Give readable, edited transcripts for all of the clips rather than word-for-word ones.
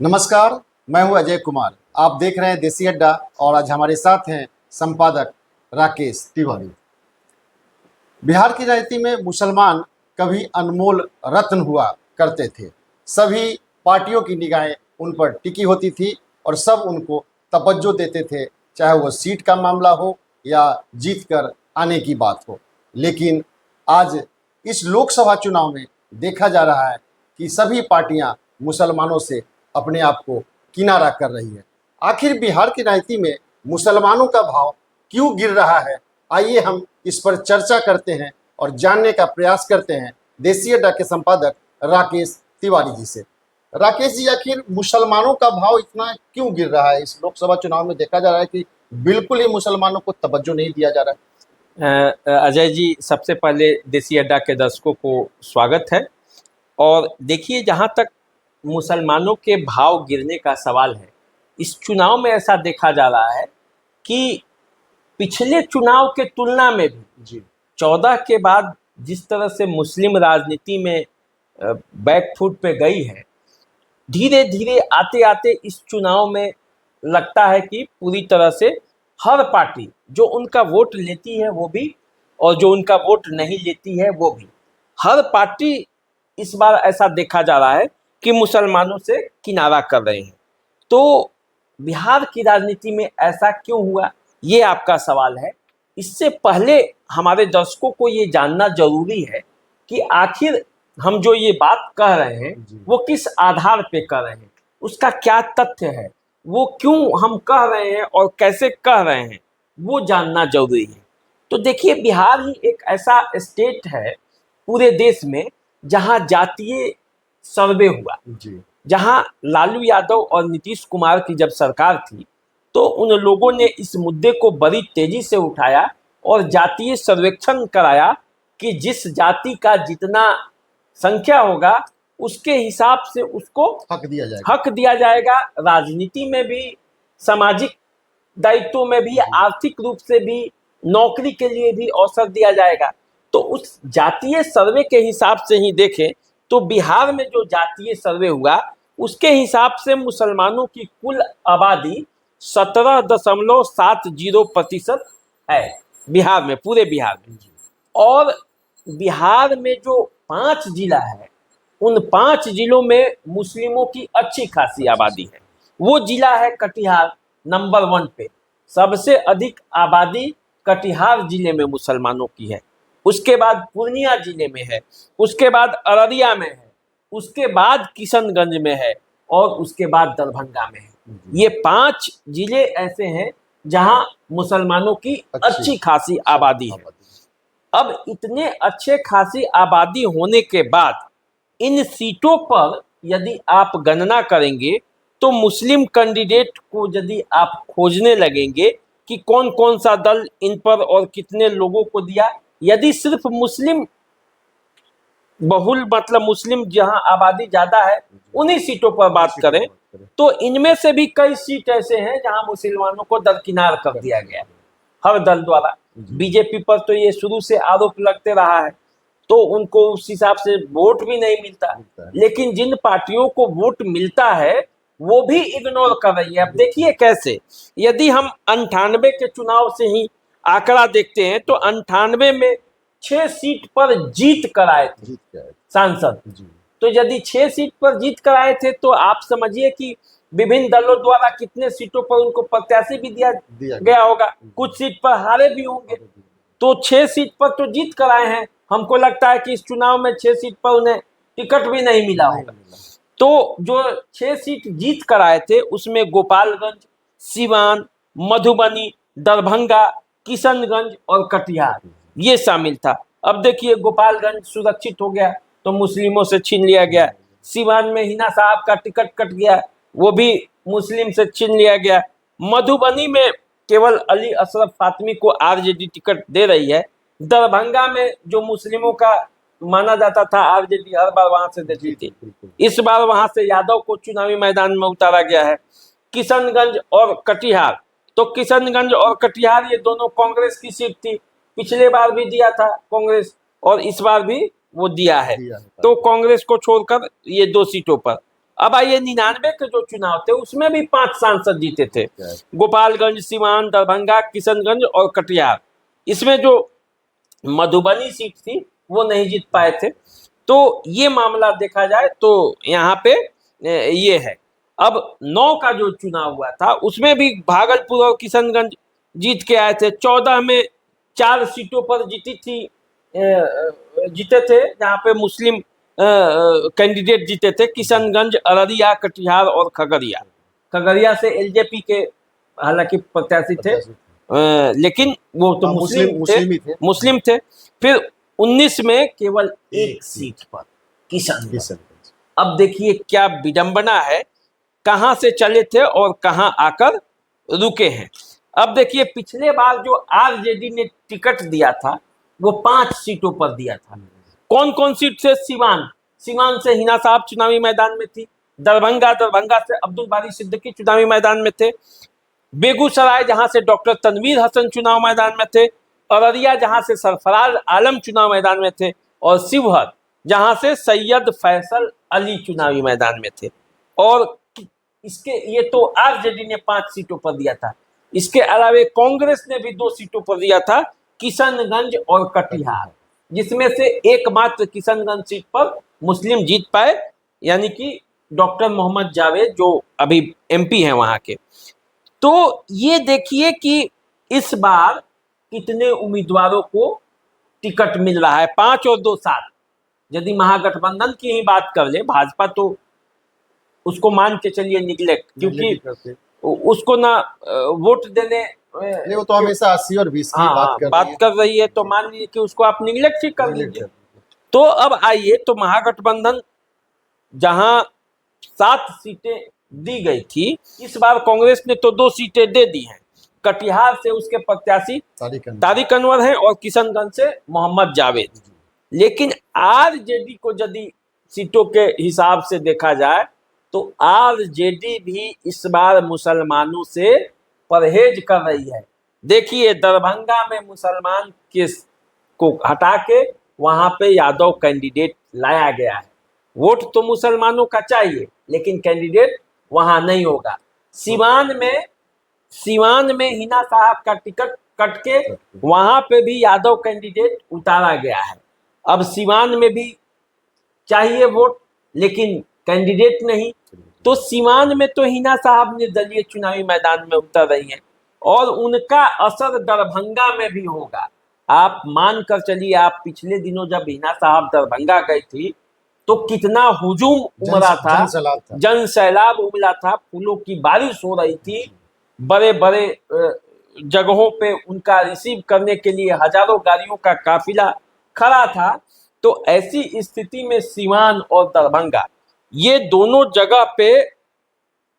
नमस्कार, मैं हूं अजय कुमार। आप देख रहे हैं देसी अड्डा और आज हमारे साथ हैं संपादक राकेश तिवारी। बिहार की राजनीति में मुसलमान कभी अनमोल रत्न हुआ करते थे। सभी पार्टियों की निगाहें उन पर टिकी होती थी और सब उनको तवज्जो देते थे, चाहे वो सीट का मामला हो या जीत कर आने की बात हो। लेकिन आज इस लोकसभा चुनाव में देखा जा रहा है कि सभी पार्टियां मुसलमानों से अपने आप को किनारा कर रही है। आखिर बिहार की राजनीति में मुसलमानों का भाव क्यों गिर रहा है? आइए हम इस पर चर्चा करते हैं और जानने का प्रयास करते हैं देसी अड्डा के संपादक राकेश तिवारी जी से। राकेश जी, आखिर मुसलमानों का भाव इतना क्यों गिर रहा है? इस लोकसभा चुनाव में देखा जा रहा है कि बिल्कुल ही मुसलमानों को तवज्जो नहीं दिया जा रहा है। अजय जी, सबसे पहले देसी अड्डा के दर्शकों को स्वागत है। और देखिए, जहाँ तक मुसलमानों के भाव गिरने का सवाल है, इस चुनाव में ऐसा देखा जा रहा है कि पिछले चुनाव के तुलना में भी 14 के बाद जिस तरह से मुस्लिम राजनीति में बैकफुट पे गई है, धीरे धीरे आते आते इस चुनाव में लगता है कि पूरी तरह से हर पार्टी जो उनका वोट लेती है वो भी, और जो उनका वोट नहीं लेती है वो भी, हर पार्टी इस बार ऐसा देखा जा रहा है कि मुसलमानों से किनारा कर रहे हैं। तो बिहार की राजनीति में ऐसा क्यों हुआ, ये आपका सवाल है। इससे पहले हमारे दर्शकों को ये जानना जरूरी है कि आखिर हम जो ये बात कह रहे हैं वो किस आधार पे कह रहे हैं, उसका क्या तथ्य है, वो क्यों हम कह रहे हैं और कैसे कह रहे हैं, वो जानना जरूरी है। तो देखिए, बिहार ही एक ऐसा स्टेट है पूरे देश में जहां जातीय सर्वे हुआ, जहां लालू यादव और नीतीश कुमार की जब सरकार थी तो उन लोगों ने इस मुद्दे को बड़ी तेजी से उठाया और जातीय सर्वेक्षण कराया कि जिस जाति का जितना संख्या होगा उसके हिसाब से उसको हक दिया जाएगा, राजनीति में भी, सामाजिक दायित्वों में भी, आर्थिक रूप से भी, नौकरी के लिए भी अवसर दिया जाएगा। तो उस जातीय सर्वे के हिसाब से ही देखें तो बिहार में जो जातीय सर्वे हुआ उसके हिसाब से मुसलमानों की कुल आबादी 17.70% है बिहार में, पूरे बिहार में। और बिहार में जो 5 जिला है, उन 5 जिलों में मुस्लिमों की अच्छी खासी आबादी है। वो जिला है कटिहार, नंबर 1 पे। सबसे अधिक आबादी कटिहार जिले में मुसलमानों की है। उसके बाद पूर्णिया जिले में है, उसके बाद अररिया में है, उसके बाद किशनगंज में है और उसके बाद दरभंगा में है। ये 5 जिले ऐसे हैं जहां मुसलमानों की अच्छी खासी आबादी है। अब इतने अच्छे खासी आबादी होने के बाद इन सीटों पर यदि आप गणना करेंगे तो मुस्लिम कैंडिडेट को यदि आप खोजने लगेंगे कि कौन कौन सा दल इन पर और कितने लोगों को दिया, यदि सिर्फ मुस्लिम बहुल, मतलब मुस्लिम जहां आबादी ज्यादा है उन्हीं सीटों पर बात करें तो इनमें से भी कई सीट ऐसे हैं जहां मुसलमानों को दरकिनार कर दिया गया हर दल द्वारा। बीजेपी पर तो ये शुरू से आरोप लगते रहा है, तो उनको उस हिसाब से वोट भी नहीं मिलता। लेकिन जिन पार्टियों को वोट मिलता है वो भी इग्नोर कर रही है। अब देखिए कैसे, यदि हम 98 के चुनाव से ही आंकड़ा देखते हैं तो 98 में 6 सीट पर जीत कर आए थे सांसद। तो यदि 6 सीट पर जीत कर आए थे तो आप समझिए कि विभिन्न दलों द्वारा कितने सीटों पर उनको प्रत्याशी भी दिया गया होगा, कुछ सीट पर हारे भी होंगे। तो 6 सीट पर तो जीत कर आए हैं। हमको लगता है कि इस चुनाव में 6 सीट पर उन्हें टिकट भी नहीं मिला होगा। तो जो 6 सीट जीत कर आए थे उसमें गोपालगंज, सिवान, मधुबनी, दरभंगा, किशनगंज और कटिहार ये शामिल था। अब देखिए, गोपालगंज सुरक्षित हो गया तो मुस्लिमों से छीन लिया गया। सिवान में हिना साहब का टिकट कट गया, वो भी मुस्लिम से छीन लिया गया। मधुबनी में केवल अली अशरफ फातमी को आरजेडी टिकट दे रही है। दरभंगा में जो मुस्लिमों का माना जाता था, आरजेडी हर बार वहां से देती थी, इस बार वहां से यादव को चुनावी मैदान में उतारा गया है। किशनगंज और कटिहार, तो किशनगंज और कटिहार ये दोनों कांग्रेस की सीट थी। पिछले बार भी दिया था कांग्रेस और इस बार भी वो दिया है। तो कांग्रेस को छोड़कर ये 2 सीटों पर अब आइए 99 के जो चुनाव थे उसमें भी 5 सांसद जीते थे, गोपालगंज, सीवान, दरभंगा, किशनगंज और कटिहार। इसमें जो मधुबनी सीट थी वो नहीं जीत पाए थे। तो ये मामला देखा जाए तो यहाँ पे ये है। अब 9 का जो चुनाव हुआ था उसमें भी भागलपुर और किशनगंज जीत के आए थे। 14 में 4 सीटों पर जीते थे जहाँ पे मुस्लिम कैंडिडेट जीते थे, किशनगंज, अररिया, कटिहार और खगड़िया। खगड़िया से एलजेपी के हालांकि प्रत्याशी थे, लेकिन वो तो मुस्लिम थे। फिर 19 में केवल एक सीट पर किशनगंज। अब देखिए क्या विडंबना है, कहां से चले थे और कहां आकर रुके हैं। अब देखिए पिछले बार जो आरजेडी ने टिकट दिया था वो 5 सीटों पर दिया था। कौन कौन सीट से? सीवान से हिना साहब चुनावी मैदान में थी। दरभंगा से अब्दुल बारी सिद्दीकी चुनावी मैदान में थे। बेगूसराय जहां से डॉक्टर तनवीर हसन चुनाव मैदान में थे। अररिया जहां से सरफराज आलम चुनाव मैदान में थे। और शिवहर जहां से सैयद फैसल अली चुनावी मैदान में थे। और इसके ये तो आरजेडी ने 5 सीटों पर दिया था। इसके अलावा कांग्रेस ने भी 2 सीटों पर दिया था, किशनगंज और कटिहार, जिसमें से एकमात्र किशनगंज सीट पर मुस्लिम जीत पाए, यानी कि डॉक्टर मोहम्मद जावेद जो अभी एमपी हैं वहां के। तो ये देखिए कि इस बार कितने उम्मीदवारों को टिकट मिल रहा है, 5 और 2 7। यदि महागठबंधन की ही बात कर ले, भाजपा तो उसको मान के चलिए निगलेक्ट, क्योंकि उसको ना वोट देने वो तो हमेशा 80 और 20 की बात कर रही है, तो मान लीजिए कि उसको आप निगलेक्ट ही कर लीजिए। तो अब आइए, तो महागठबंधन जहां 7 सीटें दी गई थी, इस बार कांग्रेस ने तो 2 सीटें दे दी हैं। कटिहार से उसके प्रत्याशी तारिक अनवर हैं और किशनगंज से मोहम्मद जावेद। लेकिन आरजेडी को यदि सीटों के हिसाब से देखा जाए तो आरजेडी भी इस बार मुसलमानों से परहेज कर रही है। देखिए दरभंगा में मुसलमान को हटा के वहां पे यादव कैंडिडेट लाया गया है। वोट तो मुसलमानों का चाहिए लेकिन कैंडिडेट वहां नहीं होगा। सीवान में हिना साहब का टिकट कट के वहां पे भी यादव कैंडिडेट उतारा गया है। अब सीवान में भी चाहिए वोट लेकिन कैंडिडेट नहीं, तो सीवान में तो हिना साहब निर्दलीय चुनावी मैदान में उतर रही हैं और उनका असर दरभंगा में भी होगा। आप मान कर चलिए, आप पिछले दिनों जब हिना साहब दरभंगा गई थी तो कितना हुजूम उमड़ा था, जन सैलाब उमड़ा था, फूलों की बारिश हो रही थी, बड़े बड़े जगहों पे उनका रिसीव करने के लिए हजारों गाड़ियों का काफिला खड़ा था। तो ऐसी स्थिति में सीवान और दरभंगा ये दोनों जगह पे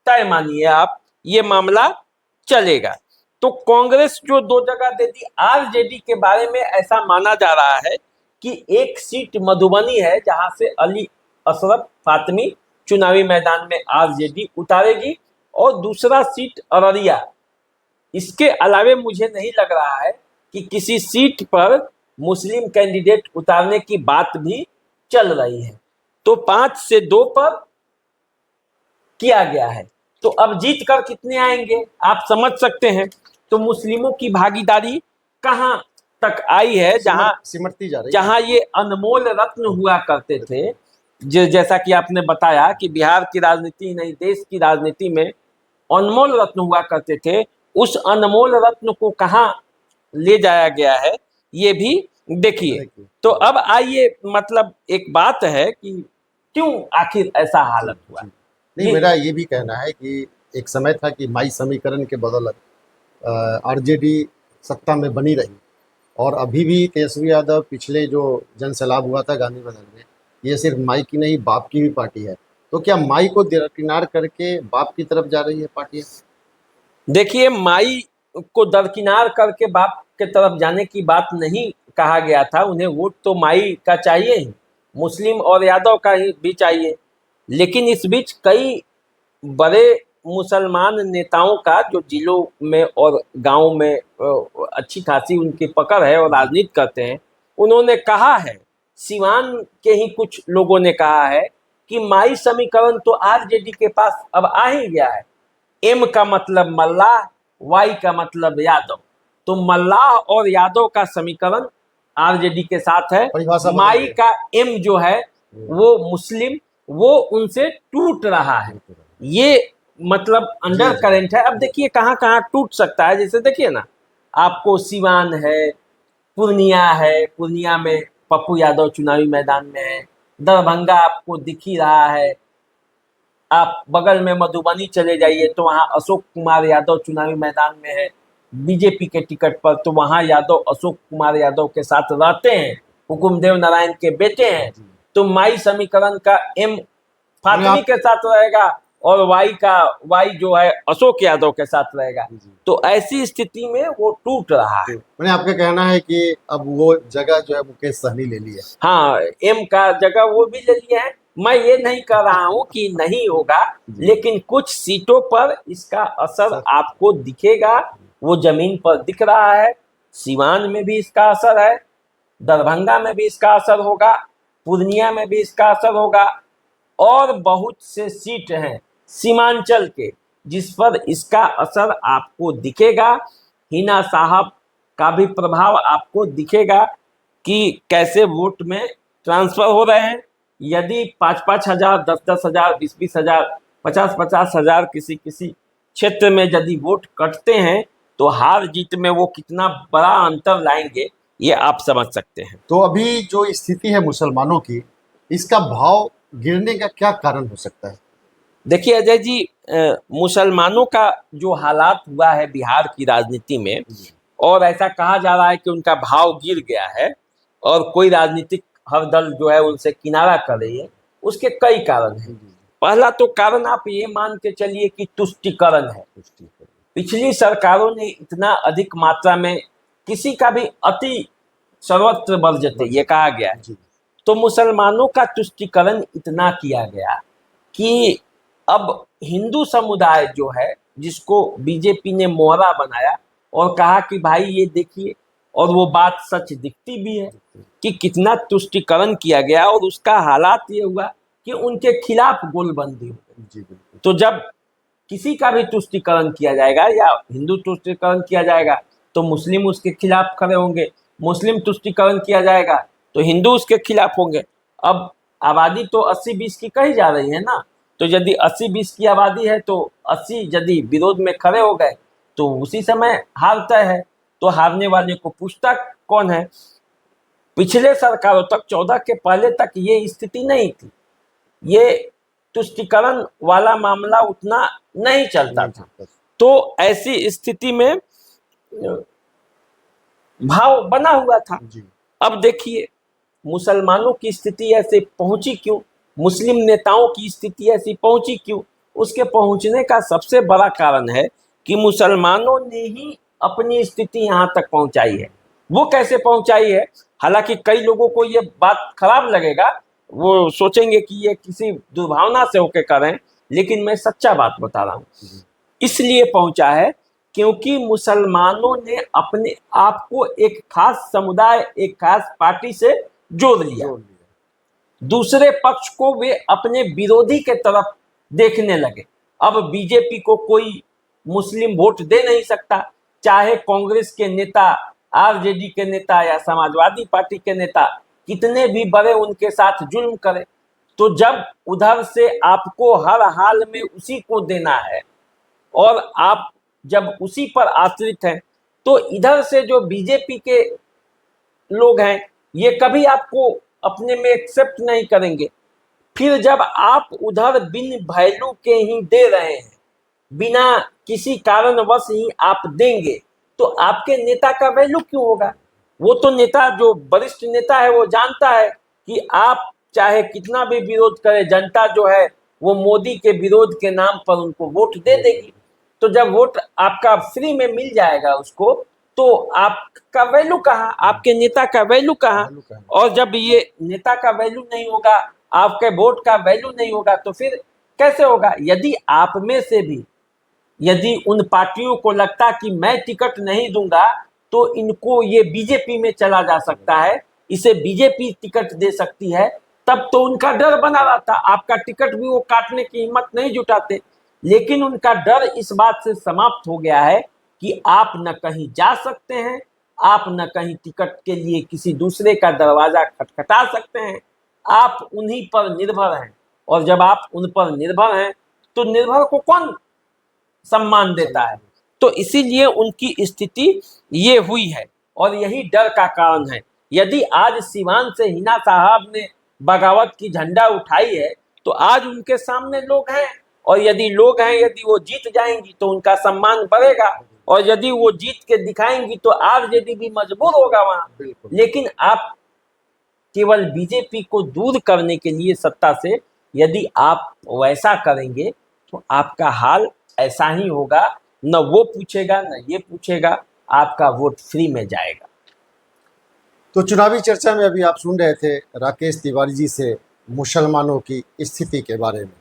तय मानिए आप ये मामला चलेगा। तो कांग्रेस जो 2 जगह दे दी, आरजेडी के बारे में ऐसा माना जा रहा है कि एक सीट मधुबनी है जहां से अली अशरफ फातमी चुनावी मैदान में आरजेडी उतारेगी और दूसरा सीट अररिया। इसके अलावे मुझे नहीं लग रहा है कि किसी सीट पर मुस्लिम कैंडिडेट उतारने की बात भी चल रही है। तो 5 से 2 पर किया गया है। तो अब जीत कर कितने आएंगे आप समझ सकते हैं। तो मुस्लिमों की भागीदारी कहां तक आई है, सिमटती जा रही है। जहां ये अनमोल रत्न हुआ करते थे, जैसा कि आपने बताया कि बिहार की राजनीति नहीं देश की राजनीति में अनमोल रत्न हुआ करते थे, उस अनमोल रत्न को कहां ले जाया गया है ये भी देखिए। तो अब आइए, मतलब एक बात है कि क्यों आखिर ऐसा हालत हुआ। नहीं, मेरा ये भी कहना है कि एक समय था कि माई समीकरण के बदौलत आरजेडी सत्ता में बनी रही और अभी भी तेजस्वी यादव पिछले जो जन सैलाब हुआ था गांधी मैदान में, ये सिर्फ माई की नहीं बाप की भी पार्टी है। तो क्या माई को दरकिनार करके बाप की तरफ जा रही है पार्टी? देखिए, माई को दरकिनार करके बाप के तरफ जाने की बात नहीं कहा गया था। उन्हें वोट तो माई का चाहिए ही, मुस्लिम और यादव का ही भी चाहिए। लेकिन इस बीच कई बड़े मुसलमान नेताओं का जो जिलों में और गांव में अच्छी खासी उनकी पकड़ है और राजनीति करते हैं, उन्होंने कहा है, सिवान के ही कुछ लोगों ने कहा है कि माई समीकरण तो आरजेडी के पास अब आ ही गया है। एम का मतलब मल्लाह, वाई का मतलब यादव, तो मल्लाह और यादव का समीकरण आरजेडी के साथ है। परिभाषा बदल माई गई। का एम जो है वो मुस्लिम, वो उनसे टूट रहा है। ये मतलब अंडर जी। करेंट है। अब देखिए कहाँ कहाँ टूट सकता है, जैसे देखिए ना, आपको सिवान है, पूर्णिया है, पूर्णिया में पप्पू यादव चुनावी मैदान में है, दरभंगा आपको दिख ही रहा है, आप बगल में मधुबनी चले जाइए तो वहाँ अशोक कुमार यादव चुनावी मैदान में है बीजेपी के टिकट पर, तो वहाँ यादव अशोक कुमार यादव के साथ रहते हैं, हुकुमदेव नारायण के बेटे हैं। तो माई समीकरण का एम फातमी के साथ रहेगा और वाई जो है अशोक यादव के साथ रहेगा। तो ऐसी स्थिति में वो टूट रहा है। मैंने आपका कहना है कि अब वो जगह जो है मुकेश सहनी ले ली है। हाँ, एम का जगह वो भी ले लिए हैं। मैं ये नहीं कह रहा हूँ कि नहीं होगा, लेकिन कुछ सीटों पर इसका असर आपको दिखेगा। वो जमीन पर दिख रहा है, सिवान में भी इसका असर है, दरभंगा में भी इसका असर होगा, पूर्णिया में भी इसका असर होगा, और बहुत से सीट हैं सीमांचल के जिस पर इसका असर आपको दिखेगा। हिना साहब का भी प्रभाव आपको दिखेगा कि कैसे वोट में ट्रांसफर हो रहे हैं। यदि 5-5 हजार, 10-10 हजार, 20-20 हजार, 50-50 हजार किसी किसी क्षेत्र में यदि वोट कटते हैं तो हार जीत में वो कितना बड़ा अंतर लाएंगे ये आप समझ सकते हैं। तो अभी जो स्थिति है मुसलमानों की, इसका भाव गिरने का क्या कारण हो सकता है? देखिए अजय जी, मुसलमानों का जो हालात हुआ है बिहार की राजनीति में, और ऐसा कहा जा रहा है कि उनका भाव गिर गया है और कोई राजनीतिक हर दल जो है उनसे किनारा कर रही है, उसके कई कारण हैं। पहला तो कारण आप ये मान के चलिए कि तुष्टीकरण है। पिछली सरकारों ने इतना अधिक मात्रा में किसी का भी अति सर्वत्र वर्जते ये कहा गया है, तो मुसलमानों का तुष्टीकरण इतना किया गया कि अब हिंदू समुदाय जो है, जिसको बीजेपी ने मोहरा बनाया और कहा कि भाई ये देखिए, और वो बात सच दिखती भी है कि कितना तुष्टीकरण किया गया, और उसका हालात ये हुआ कि उनके खिलाफ गोलबंदी हो गई। तो जब किसी का भी तुष्टीकरण किया जाएगा या हिंदू तुष्टीकरण किया जाएगा तो मुस्लिम उसके खिलाफ खड़े होंगे, मुस्लिम तुष्टीकरण किया जाएगा तो हिंदू उसके खिलाफ होंगे। अब आबादी तो 80-20 की कही जा रही है ना, तो यदि 80-20 की आबादी है तो 80 यदि विरोध में खड़े हो गए तो उसी समय हार तय है। तो हारने वाले को पूछता कौन है? पिछले सरकारों तक, 14 के पहले तक ये स्थिति नहीं थी, ये तुष्टीकरण वाला मामला उतना नहीं चलता था। तो ऐसी स्थिति में भाव बना हुआ था। अब देखिए मुसलमानों की स्थिति ऐसे पहुंची क्यों, मुस्लिम नेताओं की स्थिति ऐसी पहुंची क्यों? उसके पहुंचने का सबसे बड़ा कारण है कि मुसलमानों ने ही अपनी स्थिति यहाँ तक पहुंचाई है। वो कैसे पहुंचाई है? हालांकि कई लोगों को ये बात खराब लगेगा, वो सोचेंगे कि ये किसी दुर्भावना से होकर कर रहे हैं, लेकिन मैं सच्चा बात बता रहा हूँ। इसलिए पहुंचा है क्योंकि मुसलमानों ने अपने आप को एक खास समुदाय, एक खास पार्टी से जोड़ लिया। दूसरे पक्ष को वे अपने विरोधी के तरफ देखने लगे। अब बीजेपी को कोई मुस्लिम वोट दे नहीं सकता, चाहे कांग्रेस के नेता, आरजेडी के नेता या समाजवादी पार्टी के नेता कितने भी बड़े उनके साथ जुल्म करें। तो जब उधर से आपको हर हाल में उसी को देना है और आप जब उसी पर आश्रित हैं, तो इधर से जो बीजेपी के लोग हैं ये कभी आपको अपने में एक्सेप्ट नहीं करेंगे। फिर जब आप उधर बिन वैल्यू के ही दे रहे हैं, बिना किसी कारणवश ही आप देंगे, तो आपके नेता का वैल्यू क्यों होगा? वो तो नेता, जो वरिष्ठ नेता है, वो जानता है कि आप चाहे कितना भी विरोध करे, जनता जो है वो मोदी के विरोध के नाम पर उनको वोट दे देगी। तो जब वोट आपका फ्री में मिल जाएगा उसको, तो आपका वैल्यू कहाँ, आपके नेता का वैल्यू कहाँ? और जब ये नेता का वैल्यू नहीं होगा, आपके वोट का वैल्यू नहीं होगा, तो फिर कैसे होगा? यदि आप में से भी यदि उन पार्टियों को लगता कि मैं टिकट नहीं दूंगा तो इनको ये बीजेपी में चला जा सकता है, इसे बीजेपी टिकट दे सकती है, तब तो उनका डर बना रहता, आपका टिकट भी वो काटने की हिम्मत नहीं जुटाते। लेकिन उनका डर इस बात से समाप्त हो गया है कि आप न कहीं जा सकते हैं, आप न कहीं टिकट के लिए किसी दूसरे का दरवाजा खटखटा सकते हैं, आप उन्हीं पर निर्भर हैं। और जब आप उन पर निर्भर हैं तो निर्भर को कौन सम्मान देता है? तो इसीलिए उनकी स्थिति ये हुई है और यही डर का कारण है। यदि आज सिवान से हिना साहब ने बगावत की झंडा उठाई है तो आज उनके सामने लोग हैं, और यदि लोग हैं, यदि वो जीत जाएंगी तो उनका सम्मान बढ़ेगा, और यदि वो जीत के दिखाएंगी तो आरजेडी भी मजबूर होगा वहां। लेकिन आप केवल बीजेपी को दूर करने के लिए सत्ता से यदि आप वैसा करेंगे तो आपका हाल ऐसा ही होगा, न वो पूछेगा न ये पूछेगा, आपका वोट फ्री में जाएगा। तो चुनावी चर्चा में अभी आप सुन रहे थे राकेश तिवारी जी से मुसलमानों की स्थिति के बारे में।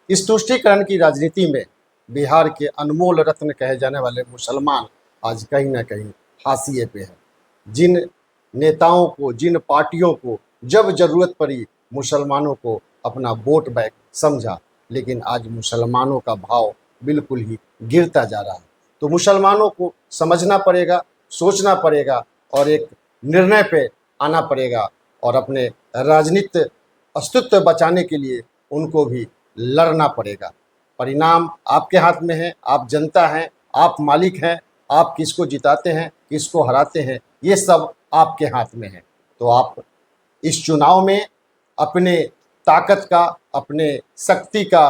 इस तुष्टीकरण की राजनीति में बिहार के अनमोल रत्न कहे जाने वाले मुसलमान आज कहीं ना कहीं हाशिए पे हैं। जिन नेताओं को, जिन पार्टियों को जब जरूरत पड़ी मुसलमानों को अपना वोट बैंक समझा, लेकिन आज मुसलमानों का भाव बिल्कुल ही गिरता जा रहा है। तो मुसलमानों को समझना पड़ेगा, सोचना पड़ेगा और एक निर्णय पे आना पड़ेगा, और अपने राजनीतिक अस्तित्व बचाने के लिए उनको भी लड़ना पड़ेगा। परिणाम आपके हाथ में है, आप जनता हैं, आप मालिक हैं, आप किसको जिताते हैं, किसको हराते हैं, ये सब आपके हाथ में है। तो आप इस चुनाव में अपने ताकत का, अपने शक्ति का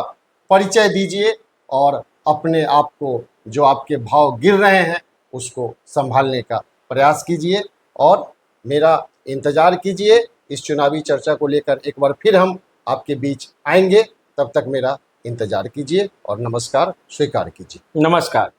परिचय दीजिए और अपने आप को, जो आपके भाव गिर रहे हैं, उसको संभालने का प्रयास कीजिए और मेरा इंतज़ार कीजिए। इस चुनावी चर्चा को लेकर एक बार फिर हम आपके बीच आएंगे, तब तक मेरा इंतज़ार कीजिए और नमस्कार स्वीकार कीजिए। नमस्कार।